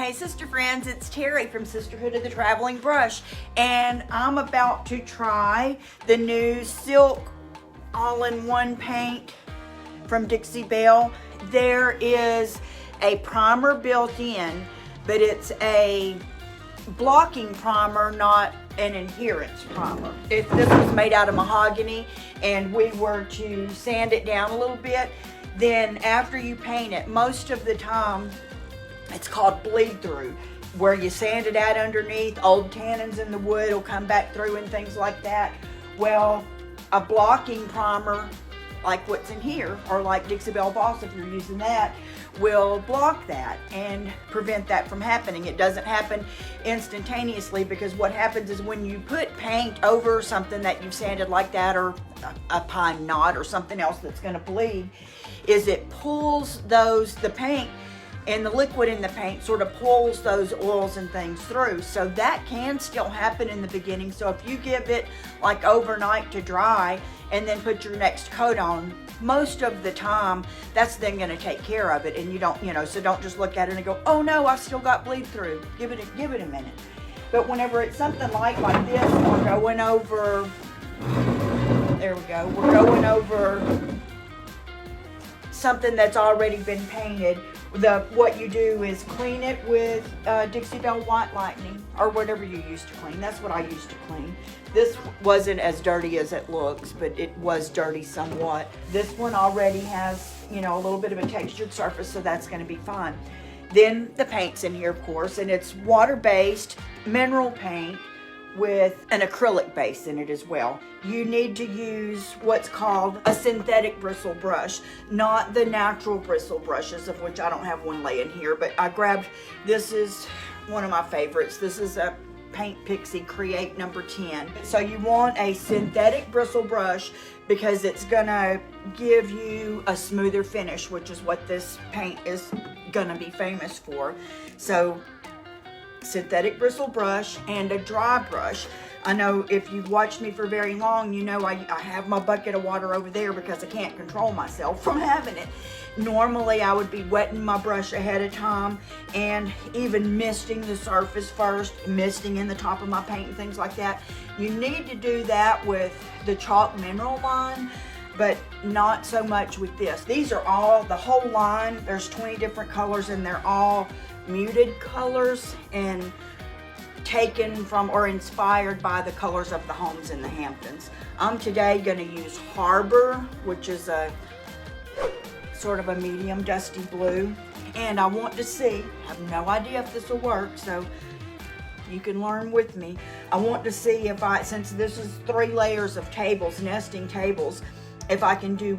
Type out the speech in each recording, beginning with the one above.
Hey sister friends, it's Terry from Sisterhood of the Traveling Brush, and I'm about to try the new Silk all-in-one paint from Dixie Belle. There is a primer built in, but it's a blocking primer, not an adherence primer. If this was made out of mahogany and we were to sand it down a little bit, then after you paint it, most of the time, it's called bleed through, where you sand it out underneath, old tannins in the wood will come back through and things like that. Well, a blocking primer, like what's in here, or like Dixie Belle Boss if you're using that, will block that and prevent that from happening. It doesn't happen instantaneously, because what happens is when you put paint over something that you've sanded like that, or a pine knot or something else that's going to bleed, is it pulls the paint, and the liquid in the paint sort of pulls those oils and things through. So that can still happen in the beginning. So if you give it like overnight to dry and then put your next coat on, most of the time that's then going to take care of it. And you don't, so don't just look at it and go, oh no, I've still got bleed through. Give it a minute. But whenever it's something like this, we're going over, there we go, we're going over something that's already been painted. What you do is clean it with Dixie Belle White Lightning, or whatever you use to clean. That's what I used to clean. This wasn't as dirty as it looks, but it was dirty somewhat. This one already has, a little bit of a textured surface, so that's going to be fine. Then the paint's in here, of course, and it's water-based mineral paint with an acrylic base in it as well. You need to use what's called a synthetic bristle brush, not the natural bristle brushes, of which I don't have one laying here, but I grabbed, this is one of my favorites. This is a Paint Pixie Create number 10. So you want a synthetic bristle brush because it's gonna give you a smoother finish, which is what this paint is gonna be famous for. So synthetic bristle brush and a dry brush. I know if you've watched me for very long, you know I have my bucket of water over there because I can't control myself from having it. Normally I would be wetting my brush ahead of time and even misting the surface first, misting in the top of my paint and things like that. You need to do that with the chalk mineral line, but not so much with this. These are all, the whole line, there's 20 different colors, and they're all muted colors and taken from or inspired by the colors of the homes in the Hamptons. I'm today going to use Harbor, which is a sort of a medium dusty blue, and I want to see, I have no idea if this will work, so you can learn with me. I want to see if since this is 3 layers of tables, nesting tables, if I can do,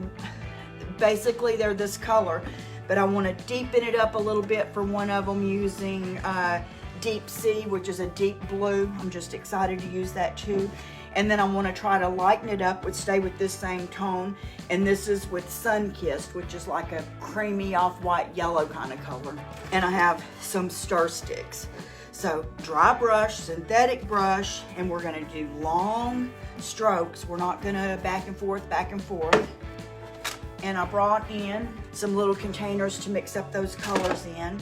basically they're this color, but I want to deepen it up a little bit for one of them using Deep Sea, which is a deep blue. I'm just excited to use that too. And then I want to try to lighten it up, stay with this same tone. And this is with Sun Kissed, which is like a creamy off-white yellow kind of color. And I have some stir sticks. So dry brush, synthetic brush, and we're going to do long strokes. We're not going to back and forth. And I brought in some little containers to mix up those colors in.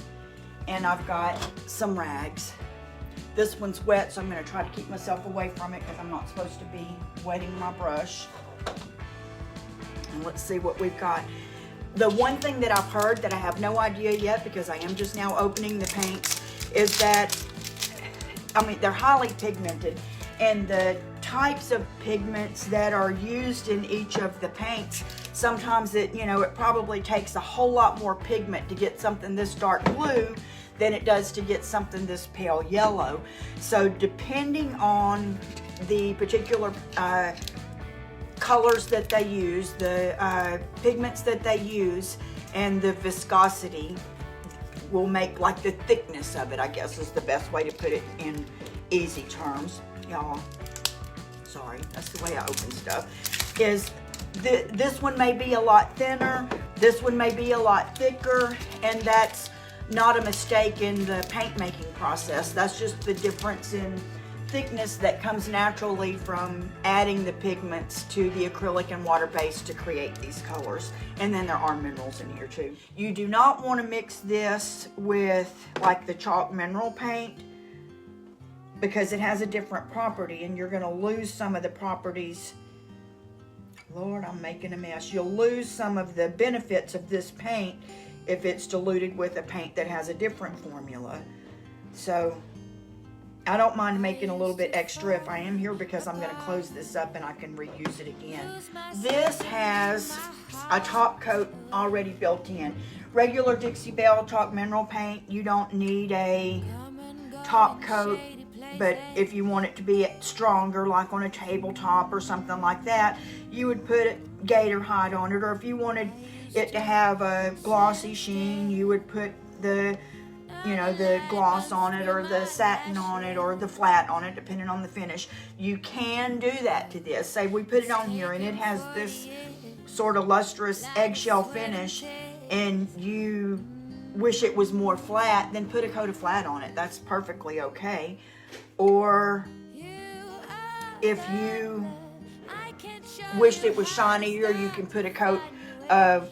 And I've got some rags. This one's wet, so I'm going to try to keep myself away from it because I'm not supposed to be wetting my brush. And let's see what we've got. The one thing that I've heard that I have no idea yet, because I am just now opening the paints, is that, they're highly pigmented, and the types of pigments that are used in each of the paints, sometimes it probably takes a whole lot more pigment to get something this dark blue than it does to get something this pale yellow. So depending on the particular colors that they use, the pigments that they use, and the viscosity will make, like, the thickness of it, I guess is the best way to put it in easy terms. Y'all, sorry, that's the way I open stuff, is this one may be a lot thinner, this one may be a lot thicker, and that's not a mistake in the paint making process. That's just the difference in thickness that comes naturally from adding the pigments to the acrylic and water base to create these colors. And then there are minerals in here too. You do not want to mix this with like the chalk mineral paint, because it has a different property and you're going to lose some of the properties. Lord, I'm making a mess. You'll lose some of the benefits of this paint if it's diluted with a paint that has a different formula. So I don't mind making a little bit extra if I am here, because I'm going to close this up and I can reuse it again. This has a top coat already built in. Regular Dixie Belle chalk mineral paint, you don't need a top coat. But if you want it to be stronger, like on a tabletop or something like that, you would put gator hide on it. Or if you wanted it to have a glossy sheen, you would put the, the gloss on it, or the satin on it, or the flat on it, depending on the finish. You can do that to this. Say we put it on here and it has this sort of lustrous eggshell finish, and you wish it was more flat, then put a coat of flat on it. That's perfectly okay. Or if you wished it was shinier, you can put a coat of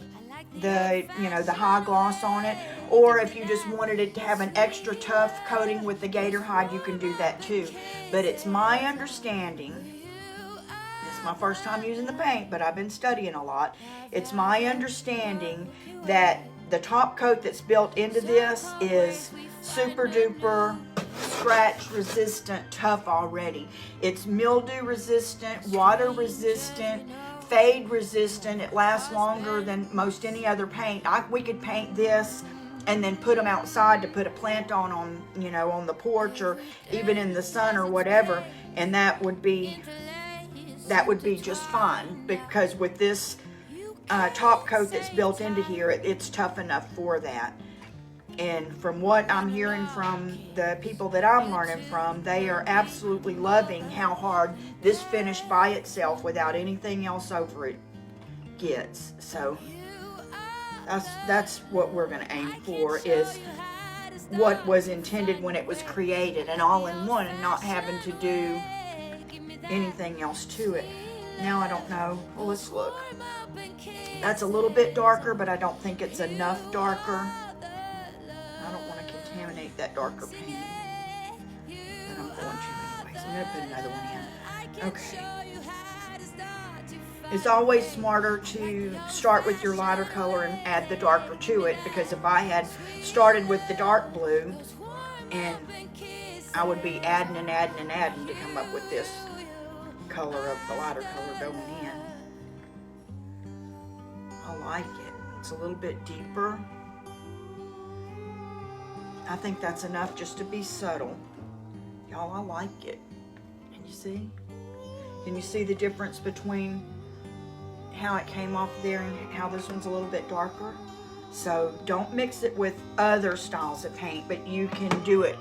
the, the high gloss on it. Or if you just wanted it to have an extra tough coating with the gator hide, you can do that too. But it's my understanding, this is my first time using the paint, but I've been studying a lot. It's my understanding that the top coat that's built into this is super duper scratch resistant, tough already. It's mildew resistant, water resistant, fade resistant. It lasts longer than most any other paint. We could paint this and then put them outside to put a plant on on the porch, or even in the sun or whatever, and that would be just fine, because with this top coat that's built into here, it's tough enough for that. And from what I'm hearing from the people that I'm learning from, they are absolutely loving how hard this finish by itself, without anything else over it, gets. So that's what we're going to aim for, is what was intended when it was created, and all in one, and not having to do anything else to it. Now I don't know. Well, let's look. That's a little bit darker, but I don't think it's enough darker. I don't want to contaminate that darker paint, but I'm going to anyways. I'm going to put another one in. Okay. It's always smarter to start with your lighter color and add the darker to it, because if I had started with the dark blue, and I would be adding and adding and adding to come up with this color of the lighter color going in. I like it. It's a little bit deeper. I think that's enough just to be subtle. Y'all, I like it. Can you see? Can you see the difference between how it came off there and how this one's a little bit darker? So don't mix it with other styles of paint, but you can do it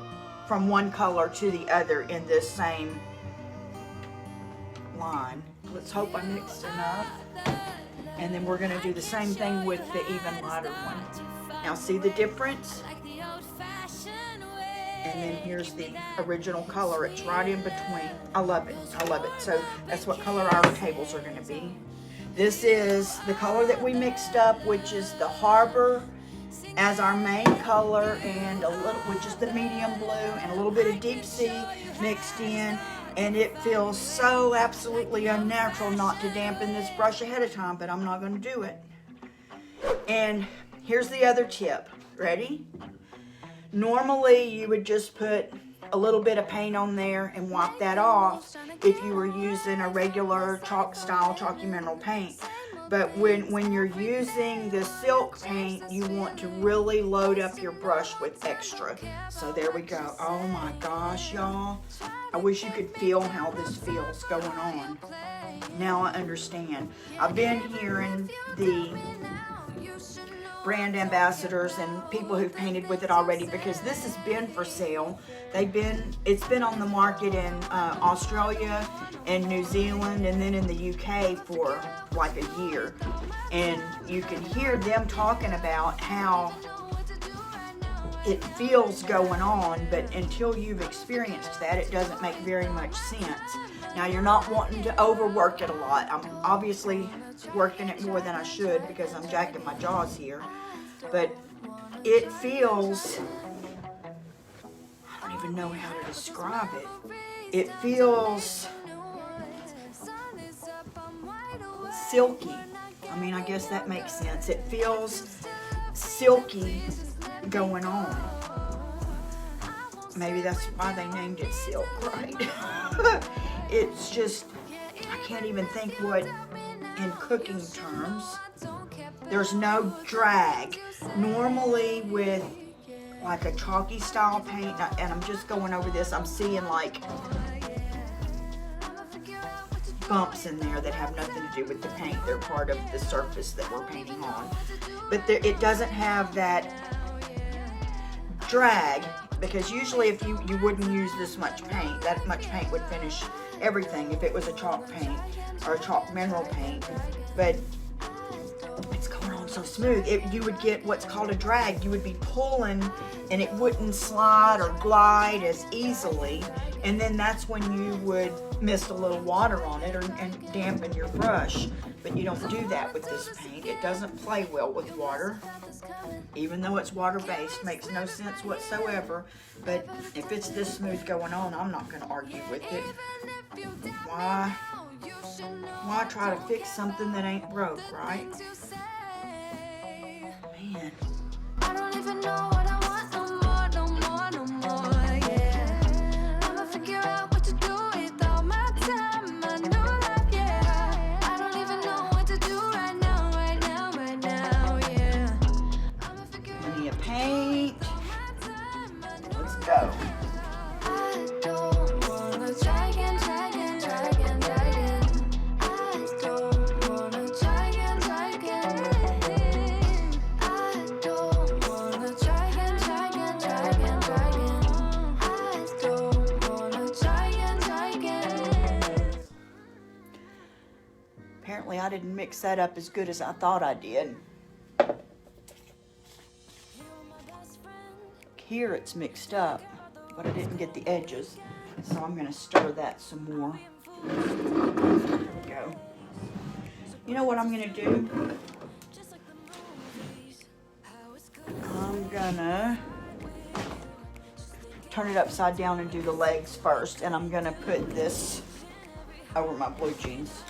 from one color to the other in this same line. Let's hope I mixed enough. And then we're going to do the same thing with the even lighter one. Now see the difference? And then here's the original color. It's right in between. I love it. I love it. So that's what color our tables are going to be. This is the color that we mixed up, which is the Harbor as our main color, and a little, which is the medium blue, and a little bit of Deep Sea mixed in. And it feels so absolutely unnatural not to dampen this brush ahead of time, but I'm not going to do it. And here's the other tip. Ready? Normally you would just put a little bit of paint on there and wipe that off if you were using a regular chalk style chalky mineral paint. But when you're using the silk paint, you want to really load up your brush with extra. So there we go. Oh my gosh, y'all. I wish you could feel how this feels going on. Now I understand. B've been hearing the brand ambassadors and people who've painted with it already, because this has been for sale. It's been on the market in Australia and New Zealand, and then in the UK for like a year. And you can hear them talking about how it feels going on, but until you've experienced that, it doesn't make very much sense. Now, you're not wanting to overwork it a lot. I'm obviously working it more than I should because I'm jacking my jaws here, but it feels, I don't even know how to describe it. It feels silky. I mean, I guess that makes sense. It feels silky going on. Maybe that's why they named it silk, right? It's just, I can't even think what in cooking terms. There's no drag. Normally with like a chalky style paint, and I'm just going over this, I'm seeing like bumps in there that have nothing to do with the paint. They're part of the surface that we're painting on. But there, it doesn't have that drag, because usually if you wouldn't use this much paint, that much paint would finish everything if it was a chalk paint or a chalk mineral paint. But it's going on so smooth. You would get what's called a drag. You would be pulling and it wouldn't slide or glide as easily. And then that's when you would mist a little water on it and dampen your brush. But you don't do that with this paint. It doesn't play well with water. Even though it's water-based, makes no sense whatsoever. But if it's this smooth going on, I'm not going to argue with it. Why try to fix something that ain't broke, right? Man. I don't even know what I want no more, yeah. I'ma figure out what to do with all my time, my new life, yeah. I don't even know what to do right now, yeah. Plenty of paint. Let's go. I don't wanna try again. Apparently I didn't mix that up as good as I thought I did. Here it's mixed up, but I didn't get the edges, so I'm going to stir that some more. There we go. You know what I'm going to do? I'm going to turn it upside down and do the legs first, and I'm going to put this over my blue jeans.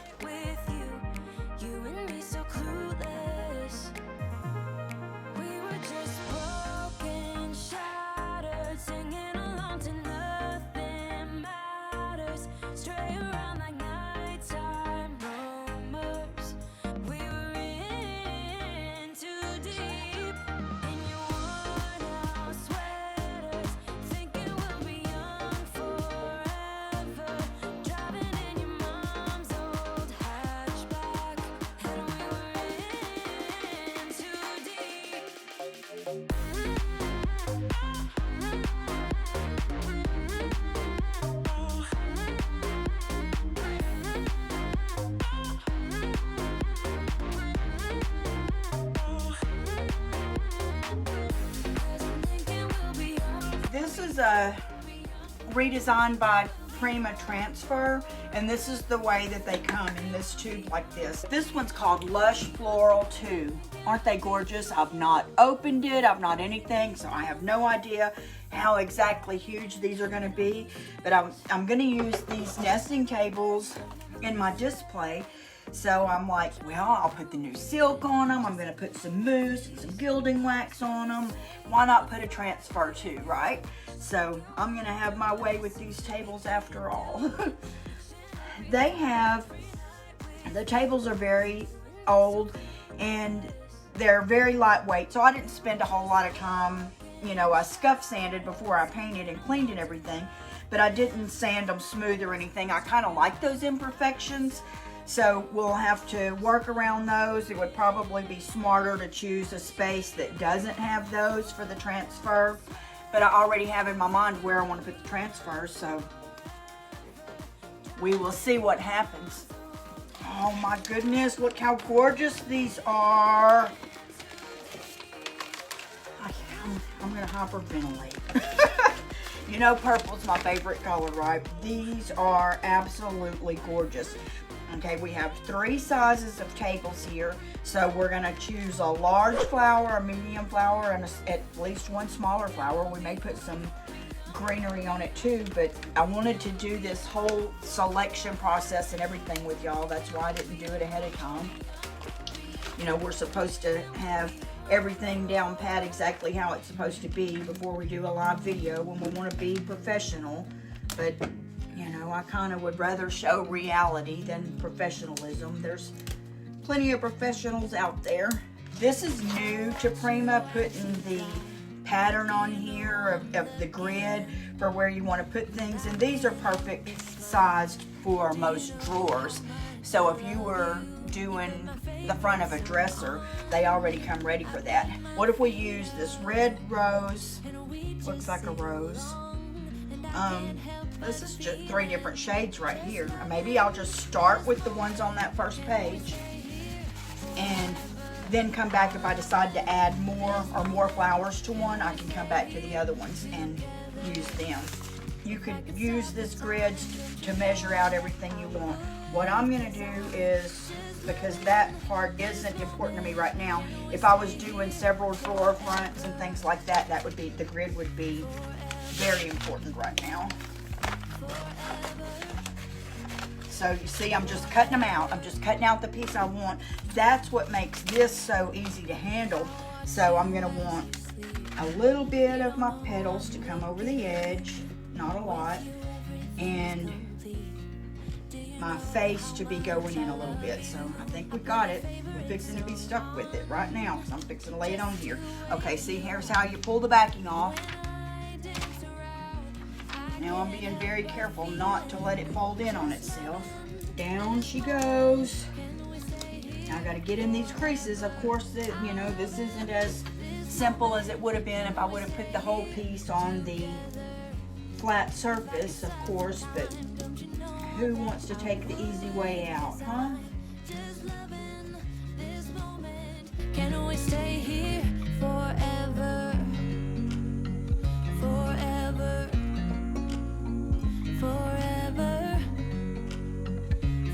This is a ReDesign by Prima transfer, and this is the way that they come in this tube like this. This one's called Lush Floral 2. Aren't they gorgeous? I've not opened it, I've not anything, so I have no idea how exactly huge these are going to be, but I'm going to use these nesting tables in my display. So I'm like, well, I'll put the new silk on them. I'm going to put some mousse and some gilding wax on them. Why not put a transfer too, right? So I'm going to have my way with these tables after all. The tables are very old and they're very lightweight. So I didn't spend a whole lot of time, you know, I scuff sanded before I painted and cleaned and everything. But I didn't sand them smooth or anything. I kind of like those imperfections. So we'll have to work around those. It would probably be smarter to choose a space that doesn't have those for the transfer. But I already have in my mind where I want to put the transfer, so we will see what happens. Oh my goodness, look how gorgeous these are. I'm gonna hyperventilate. You know purple's my favorite color, right? These are absolutely gorgeous. Okay, we have 3 sizes of tables here. So we're gonna choose a large flower, a medium flower, and at least one smaller flower. We may put some greenery on it too, but I wanted to do this whole selection process and everything with y'all. That's why I didn't do it ahead of time. You know, we're supposed to have everything down pat exactly how it's supposed to be before we do a live video when we want to be professional. But, you know, I kind of would rather show reality than professionalism. There's plenty of professionals out there. This is new to Prima, putting the pattern on here of the grid for where you want to put things, and these are perfect sized for most drawers. So if you were doing the front of a dresser, they already come ready for that. What if we use this red rose? Looks like a rose. This is just 3 different shades right here. Maybe I'll just start with the ones on that first page and then come back. If I decide to add more flowers to one, I can come back to the other ones and use them. You could use this grid to measure out everything you want. What I'm gonna do is, because that part isn't important to me right now, if I was doing several drawer fronts and things like that, that would be, the grid would be very important right now. So you see, I'm just cutting them out. I'm just cutting out the piece I want. That's what makes this so easy to handle. So I'm gonna want a little bit of my petals to come over the edge, not a lot, and my face to be going in a little bit. So I think we got it. We're fixing to be stuck with it right now because I'm fixing to lay it on here. Okay, see, here's how you pull the backing off. Now I'm being very careful not to let it fold in on itself. Down she goes. Now I gotta get in these creases. Of course, you know, this isn't as simple as it would have been if I would have put the whole piece on the flat surface, of course, but who wants to take the easy way out, huh? Can we stay here forever? Forever. Forever.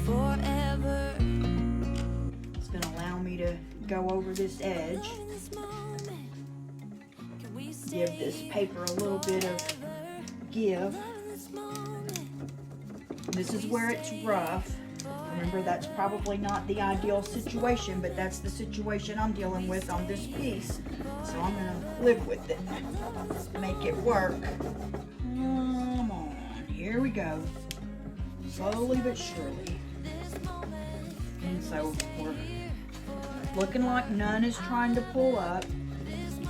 Forever. It's gonna allow me to go over this edge. Give this paper a little bit of give. This is where it's rough. Remember, that's probably not the ideal situation, but that's the situation I'm dealing with on this piece. So I'm gonna live with it. Make it work. Come on, here we go. Slowly but surely. And so we're looking like none is trying to pull up.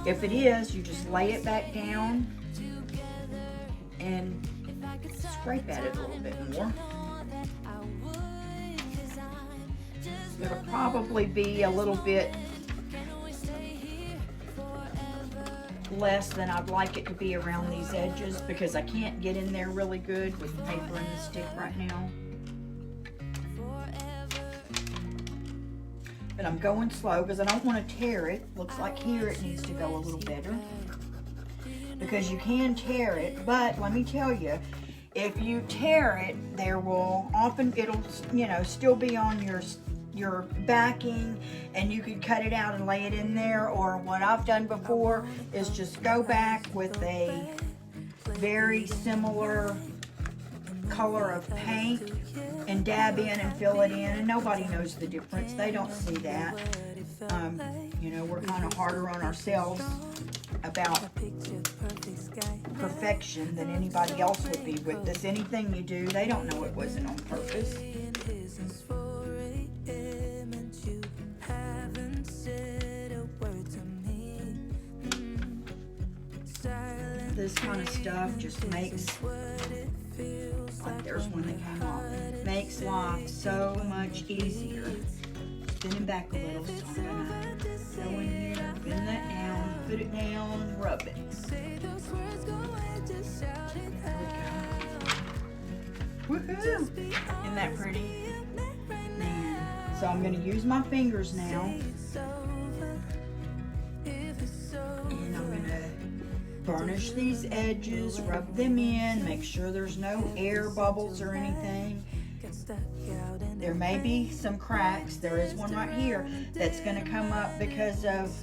If it is, you just lay it back down and scrape at it a little bit more. It'll probably be a little bit less than I'd like it to be around these edges because I can't get in there really good with the paper and the stick right now. But I'm going slow because I don't want to tear it. Looks like here it needs to go a little better because you can tear it, but let me tell you, if you tear it, there will often, it'll, you know, still be on your backing, and you could cut it out and lay it in there. Or what I've done before is just go back with a very similar color of paint and dab in and fill it in, and nobody knows the difference. They don't see that. You know, we're kind of harder on ourselves about perfection than anybody else would be with this. Anything you do, they don't know it wasn't on purpose. This kind of stuff just makes, like there's one that came off, makes life so much easier. Spin it back a little, so I'm gonna go in here, bend that down, put it down, rub it. Woohoo! Isn't that pretty? Man. So I'm gonna use my fingers now. And I'm gonna burnish these edges, rub them in, make sure there's no air bubbles or anything. There may be some cracks. There is one right here that's going to come up because of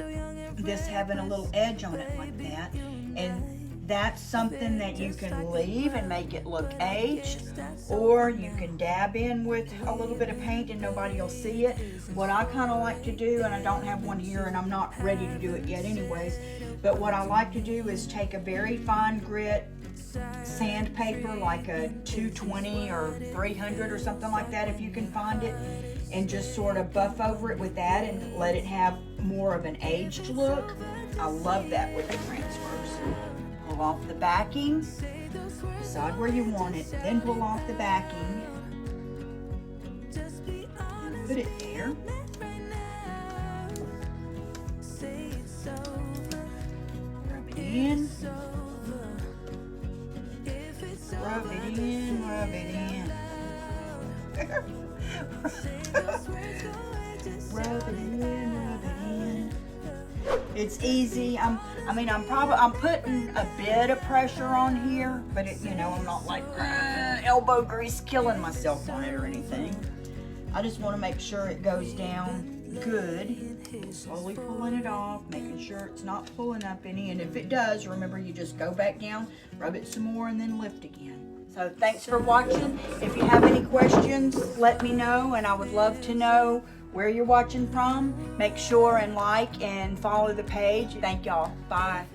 this having a little edge on it like that. And that's something that you can leave and make it look aged, or you can dab in with a little bit of paint and nobody will see it. What I kind of like to do, and I don't have one here and I'm not ready to do it yet anyways, but what I like to do is take a very fine grit sandpaper, like a 220 or 300 or something like that if you can find it, and just sort of buff over it with that and let it have more of an aged look. I love that with the transfers. Pull off the backing, decide where you want it, then pull off the backing, put it there. Rub it in. Rub it in, rub it in. Rub it in, rub it in. It's easy. I'm putting a bit of pressure on here, but it, I'm not like elbow grease killing myself on it or anything. I just want to make sure it goes down good. Slowly pulling it off, making sure it's not pulling up any, and if it does, remember you just go back down, rub it some more, and then lift again. So thanks for watching. If you have any questions, let me know, and I would love to know where you're watching from. Make sure and like and follow the page. Thank y'all. Bye.